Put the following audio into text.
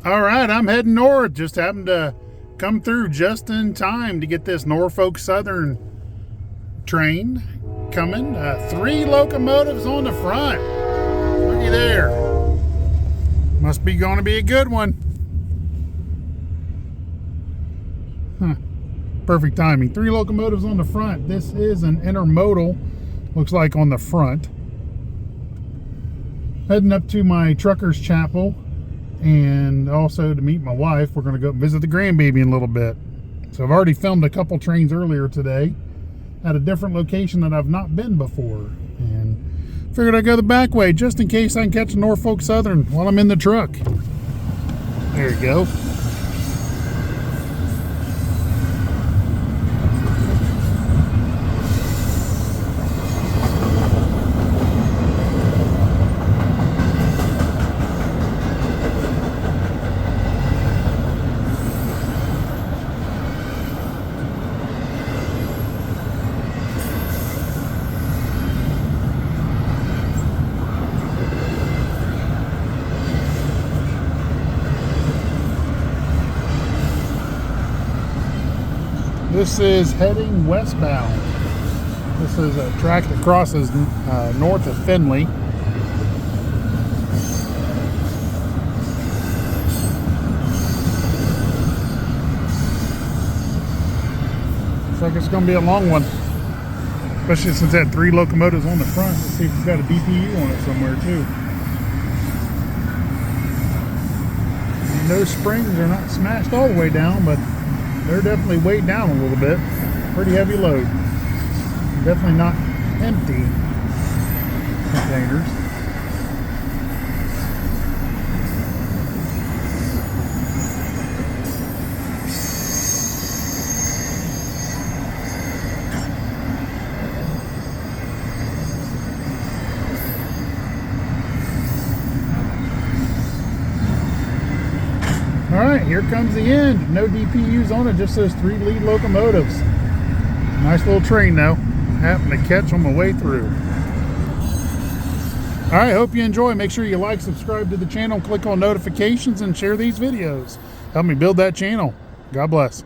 All right, I'm heading north. Just happened to come through just in time to get this Norfolk Southern train coming. 3 locomotives on the front. Looky there. Must be going to be a good one. Perfect timing. 3 locomotives on the front. This is an intermodal. Looks like on the front. Heading up to my trucker's chapel and also to meet my wife. We're going to go visit the grandbaby in a little bit. So I've already filmed a couple trains earlier today at a different location that I've not been before, and figured I'd go the back way just in case I can catch a Norfolk Southern while I'm in the truck. There you go. This is heading westbound. This is a track that crosses north of Findlay. Looks like it's going to be a long one, especially since it had 3 locomotives on the front. Let's see if it's got a DPU on it somewhere too. And those springs are not smashed all the way down, but they're definitely weighed down a little bit. Pretty heavy load. Definitely not empty containers. All right, here comes the end. No DPUs on it, just those 3 lead locomotives. Nice little train though. Happened to catch on my way through. All right, hope you enjoy. Make sure you like, subscribe to the channel, click on notifications, and share these videos. Help me build that channel. God bless.